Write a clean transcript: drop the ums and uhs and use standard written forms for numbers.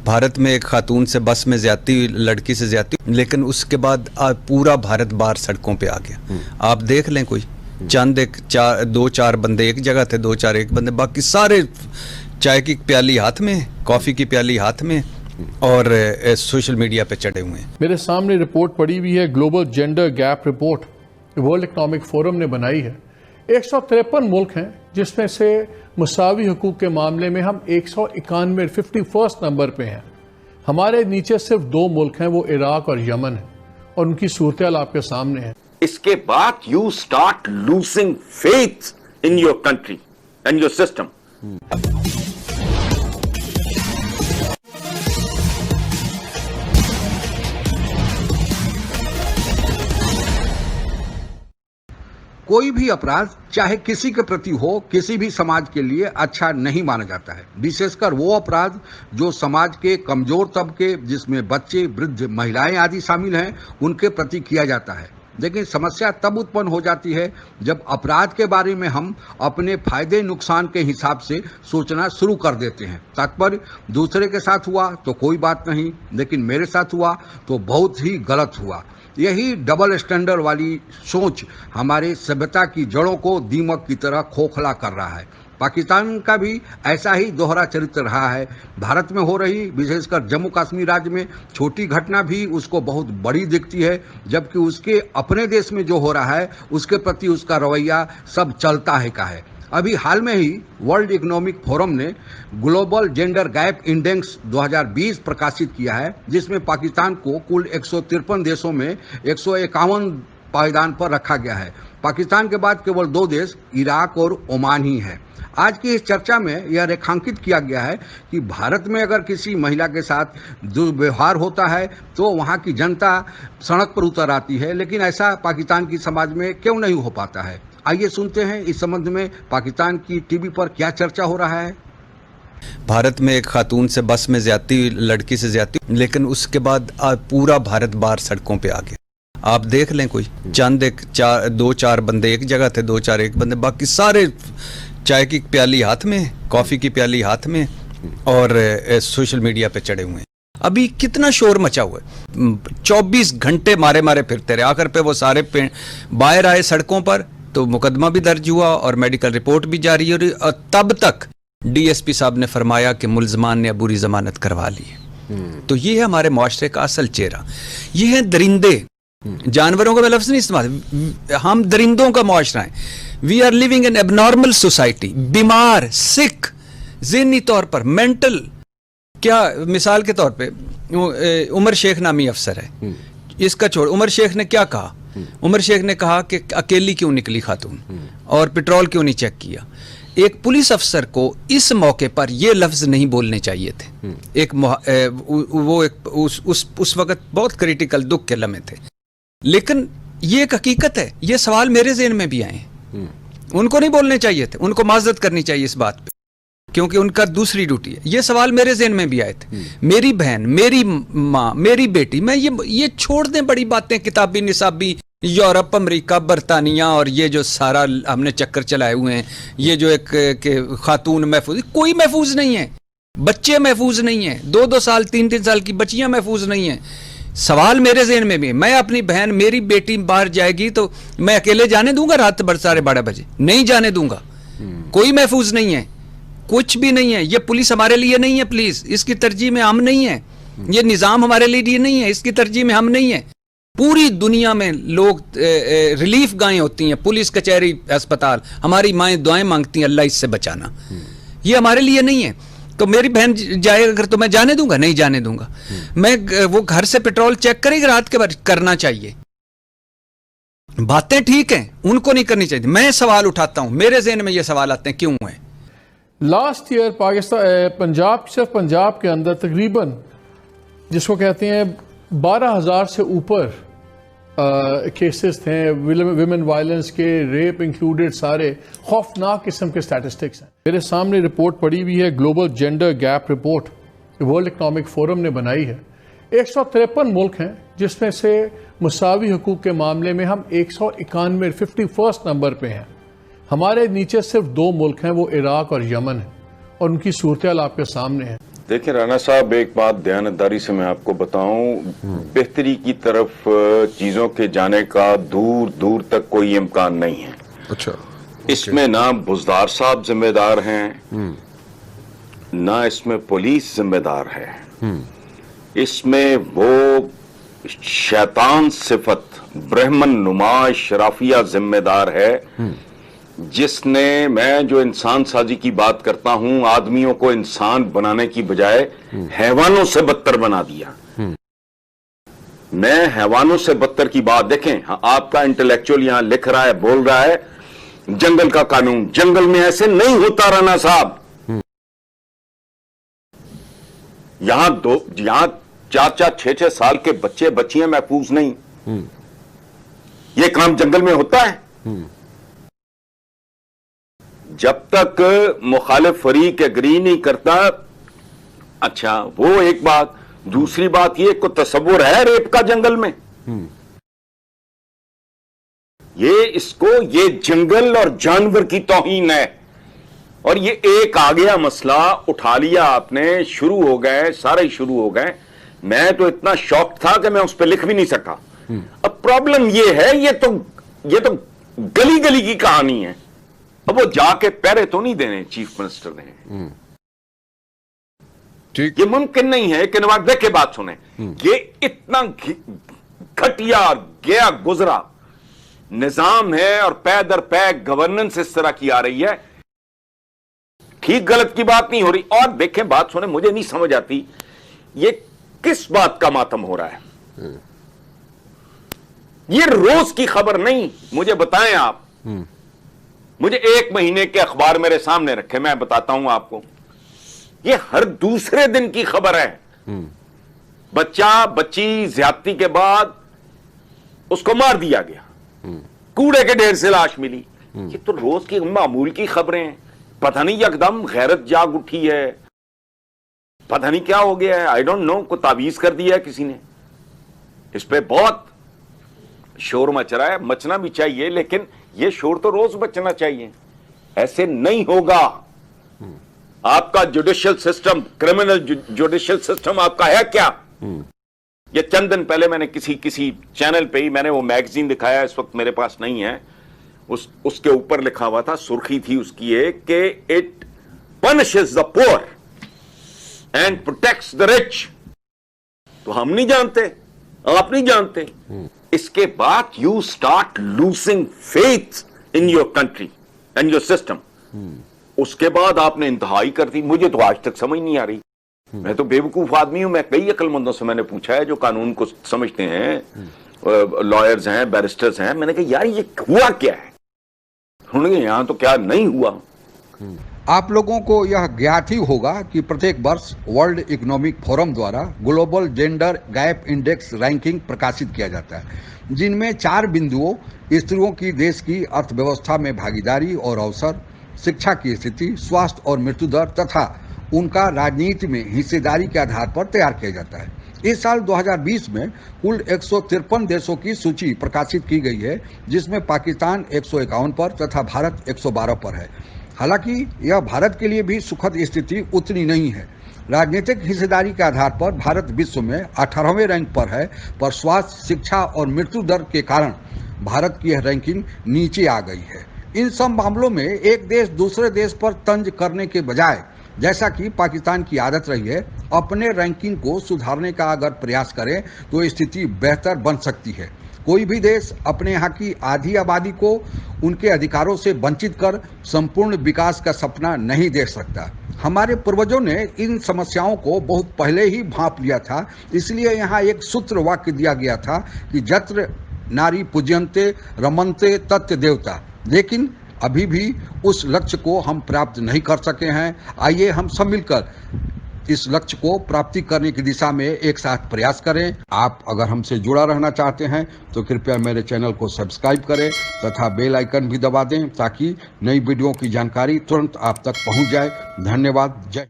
भारत में एक खातून से बस में ज्यादती हुई, लड़की से ज्यादती, लेकिन उसके बाद पूरा भारत बाहर सड़कों पे आ गया। आप देख लें, कोई चंद दो चार बंदे एक जगह थे, दो चार एक बंदे, बाकी सारे चाय की प्याली हाथ में, कॉफी की प्याली हाथ में और सोशल मीडिया पे चढ़े हुए हैं। मेरे सामने रिपोर्ट पड़ी हुई है, global gender gap report world economic forum ने बनाई है। 153 मुल्क हैं जिसमें से मुसावी हुकूक के मामले में हम 191 51 नंबर पे हैं। हमारे नीचे सिर्फ 2 मुल्क हैं, वो इराक और यमन है, और उनकी सूरत आपके सामने है। इसके बाद you start losing faith in your country and your system. कोई भी अपराध चाहे किसी के प्रति हो, किसी भी समाज के लिए अच्छा नहीं माना जाता है। विशेषकर वो अपराध जो समाज के कमजोर तबके, जिसमें बच्चे, वृद्ध, महिलाएं आदि शामिल हैं, उनके प्रति किया जाता है। लेकिन समस्या तब उत्पन्न हो जाती है जब अपराध के बारे में हम अपने फायदे नुकसान के हिसाब से सोचना शुरू कर देते हैं। तात्पर्य, दूसरे के साथ हुआ तो कोई बात नहीं, लेकिन मेरे साथ हुआ तो बहुत ही गलत हुआ। यही डबल स्टैंडर्ड वाली सोच हमारे सभ्यता की जड़ों को दीमक की तरह खोखला कर रहा है। पाकिस्तान का भी ऐसा ही दोहरा चरित्र रहा है। भारत में हो रही, विशेषकर जम्मू कश्मीर राज्य में, छोटी घटना भी उसको बहुत बड़ी दिखती है, जबकि उसके अपने देश में जो हो रहा है उसके प्रति उसका रवैया सब चलता है का है। अभी हाल में ही वर्ल्ड इकोनॉमिक फोरम ने ग्लोबल जेंडर गैप इंडेक्स 2020 प्रकाशित किया है, जिसमें पाकिस्तान को कुल 153 देशों में 151 पायदान पर रखा गया है। पाकिस्तान के बाद केवल 2 देश इराक और ओमान ही हैं। आज की इस चर्चा में यह रेखांकित किया गया है कि भारत में अगर किसी महिला के साथ दुर्व्यवहार होता है तो वहाँ की जनता सड़क पर उतर आती है, लेकिन ऐसा पाकिस्तान की समाज में क्यों नहीं हो पाता है। आइए सुनते हैं इस संबंध में पाकिस्तान की टीवी पर क्या चर्चा हो रहा है। भारत में एक खातून से बस में ज्यादती हुई, लड़की से ज्यादती, लेकिन उसके बाद पूरा भारत बाहर सड़कों पे आ गया। आप देख लें, कोई चंद दो चार बंदे एक जगह थे, दो चार एक बंदे, बाकी सारे चाय की प्याली हाथ में, कॉफी की प्याली हाथ में और सोशल मीडिया पे चढ़े हुए हैं। अभी कितना शोर मचा हुआ है, 24 घंटे मारे मारे फिरते रहे। आखिर पे वो सारे बाहर आए सड़कों पर तो मुकदमा भी दर्ज हुआ और मेडिकल रिपोर्ट भी जारी हो रही, और तब तक डीएसपी साहब ने फरमाया कि मुल्जमान ने अबूरी जमानत करवा ली है। तो ये है हमारे मुआशरे का असल चेहरा। ये है दरिंदे, जानवरों का मैं लफ्ज नहीं इस्तेमाल, हम दरिंदों का मुआशरा है। We are living in abnormal society. बीमार, सिक, ज़हनी तौर पर, मेंटल। क्या मिसाल के तौर पे उमर शेख नामी अफसर है, इसका छोड़, उमर शेख ने क्या कहा? उमर शेख ने कहा कि अकेली क्यों निकली खातून और पेट्रोल क्यों नहीं चेक किया। एक पुलिस अफसर को इस मौके पर ये लफ्ज नहीं बोलने चाहिए थे। उस वक्त बहुत क्रिटिकल दुख के लम्हे थे, लेकिन ये एक हकीकत है। ये सवाल मेरे ज़हन में भी आए। उनको नहीं बोलने चाहिए थे, उनको माजरत करनी चाहिए इस बात पे, क्योंकि उनका दूसरी ड्यूटी है। ये सवाल मेरे ज़हन में भी आए थे। मेरी बहन, मेरी माँ, मेरी बेटी, मैं ये छोड़ दें बड़ी बातें, किताबी निसाबी, यूरोप, अमेरिका, बरतानिया और ये जो सारा हमने चक्कर चलाए हुए हैं, ये जो एक खातून महफूज, कोई महफूज नहीं है। बच्चे महफूज नहीं है, 2-2 साल 3-3 साल की बच्चियां महफूज नहीं है। सवाल मेरे ज़हन में भी है। मैं अपनी बहन, मेरी बेटी बाहर जाएगी तो मैं अकेले जाने दूंगा रात भर साढ़े 12 बजे? नहीं जाने दूंगा। कोई महफूज नहीं है, कुछ भी नहीं है। ये पुलिस हमारे लिए नहीं है, प्लीज, इसकी तरजीह में हम नहीं है। ये निज़ाम हमारे लिए नहीं है, इसकी तरजीह में हम नहीं है। पूरी दुनिया में लोग रिलीफ गायें होती हैं, पुलिस, कचहरी, अस्पताल, हमारी माएँ दुआएं मांगती हैं अल्लाह इससे बचाना। ये हमारे लिए नहीं है। तो मेरी बहन जाए अगर तो मैं जाने दूंगा? नहीं जाने दूंगा। मैं वो घर से पेट्रोल चेक करेगी रात के बाद? करना चाहिए। बातें ठीक हैं, उनको नहीं करनी चाहिए। मैं सवाल उठाता हूं, मेरे ज़हन में ये सवाल आते हैं, क्यों है? लास्ट ईयर पाकिस्तान, पंजाब, सिर्फ पंजाब के अंदर तकरीबन जिसको कहते हैं 12,000 से ऊपर केसेस थे विमेन वायलेंस के, रेप इंक्लूडेड, सारे खौफनाक किस्म के स्टैटिस्टिक्स हैं। मेरे सामने रिपोर्ट पड़ी हुई है, global gender gap report world economic forum ने बनाई है। 153 मुल्क हैं जिसमें से मुसावी हुकूक के मामले में हम 191 51 नंबर पे हैं। हमारे नीचे सिर्फ 2 मुल्क हैं, वो इराक और यमन है, और उनकी सूरत आपके सामने है। देखिए राणा साहब, एक बात दयानतदारी से मैं आपको बताऊं, बेहतरी की तरफ चीजों के जाने का दूर दूर तक कोई इम्कान नहीं है। अच्छा, इसमें ना बुजदार साहब जिम्मेदार हैं, ना इसमें पुलिस जिम्मेदार है, इसमें वो शैतान सिफत ब्राह्मण नुमा शराफिया जिम्मेदार है, जिसने, मैं जो इंसान साजी की बात करता हूं, आदमियों को इंसान बनाने की बजाय हैवानों से बदतर बना दिया। मैं हैवानों से बदतर की बात, देखें, आपका इंटेलेक्चुअल यहां लिख रहा है, बोल रहा है जंगल का कानून, जंगल में ऐसे नहीं होता राणा साहब। यहां 4-4, 6-6 साल के बच्चे बच्चियां महफूज नहीं, ये काम जंगल में होता है। जब तक मुखालिफ फरीक एग्री नहीं करता, अच्छा वो एक बात, दूसरी बात ये, को तसव्वुर है रेप का जंगल में? ये जंगल और जानवर की तौहीन है। और ये एक आ गया मसला, उठा लिया आपने, शुरू हो गए, सारे शुरू हो गए। मैं तो इतना शॉक था कि मैं उस पर लिख भी नहीं सका। अब प्रॉब्लम ये है, ये तो गली गली की कहानी है। अब वो जाके पैरे तो नहीं देने चीफ मिनिस्टर ने, ठीक, ये मुमकिन नहीं है कि नवाज, देखे बात सुने, ये इतना घटिया गया गुजरा निजाम है और पै दर पै गवर्नेंस इस तरह की आ रही है। ठीक गलत की बात नहीं हो रही। और देखें, बात सुने, मुझे नहीं समझ आती ये किस बात का मातम हो रहा है। ये रोज की खबर नहीं, मुझे बताएं आप। मुझे 1 महीने के अखबार मेरे सामने रखे, मैं बताता हूं आपको। ये हर दूसरे दिन की खबर है। बच्चा बच्ची ज्यादती के बाद उसको मार दिया गया, कूड़े के ढेर से लाश मिली। ये तो रोज की मामूल की खबरें हैं। पता नहीं यकदम गैरत जाग उठी है, पता नहीं क्या हो गया है, आई डोंट नो, को तावीज कर दिया है किसी ने। इस पे बहुत शोर मच रहा है, मचना भी चाहिए, लेकिन ये शोर तो रोज बचना चाहिए। ऐसे नहीं होगा। आपका judicial system, criminal judicial system आपका है क्या? ये चंद दिन पहले मैंने किसी चैनल पे ही मैंने वो मैगजीन दिखाया, इस वक्त मेरे पास नहीं है, उसके ऊपर लिखा हुआ था, सुर्खी थी उसकी एक, कि it punishes the poor and protects the rich. तो हम नहीं जानते, आप नहीं जानते। इसके बाद you start losing faith in your country and your system. उसके बाद आपने इंतहाई कर दी। मुझे तो आज तक समझ नहीं आ रही। मैं तो बेवकूफ आदमी हूं। मैं कई अक्लमंदों से मैंने पूछा है जो कानून को समझते हैं, लॉयर्स हैं, बैरिस्टर्स हैं। मैंने कहा यार ये हुआ क्या है? उन्होंने कहा यहां तो क्या नहीं हुआ। आप लोगों को यह ज्ञात ही होगा कि प्रत्येक वर्ष वर्ल्ड इकोनॉमिक फोरम द्वारा global gender gap index ranking प्रकाशित किया जाता है, जिनमें 4 बिंदुओं, स्त्रियों की देश की अर्थव्यवस्था में भागीदारी और अवसर, शिक्षा की स्थिति, स्वास्थ्य और मृत्यु दर तथा उनका राजनीति में हिस्सेदारी के आधार पर तैयार किया जाता है। इस साल 2020 में कुल 153 देशों की सूची प्रकाशित की गई है, जिसमें पाकिस्तान 151 पर तथा भारत 112 पर है। हालांकि यह भारत के लिए भी सुखद स्थिति उतनी नहीं है। राजनीतिक हिस्सेदारी के आधार पर भारत विश्व में 18वें रैंक पर है, पर स्वास्थ्य, शिक्षा और मृत्यु दर के कारण भारत की यह रैंकिंग नीचे आ गई है। इन सब मामलों में एक देश दूसरे देश पर तंज करने के बजाय, जैसा कि पाकिस्तान की आदत रही है, अपने रैंकिंग को सुधारने का अगर प्रयास करें तो स्थिति बेहतर बन सकती है। कोई भी देश अपने यहाँ की आधी आबादी को उनके अधिकारों से वंचित कर संपूर्ण विकास का सपना नहीं देख सकता। हमारे पूर्वजों ने इन समस्याओं को बहुत पहले ही भांप लिया था। इसलिए यहाँ एक सूत्र वाक्य दिया गया था कि यत्र नारी पूज्यन्ते रमन्ते तत् देवता। लेकिन अभी भी उस लक्ष्य को हम प्राप्त नहीं कर सके हैं। आइए हम सब मिलकर इस लक्ष्य को प्राप्ति करने की दिशा में एक साथ प्रयास करें। आप अगर हमसे जुड़ा रहना चाहते हैं तो कृपया मेरे चैनल को सब्सक्राइब करें तथा बेल आइकन भी दबा दें, ताकि नई वीडियो की जानकारी तुरंत आप तक पहुंच जाए। धन्यवाद। जय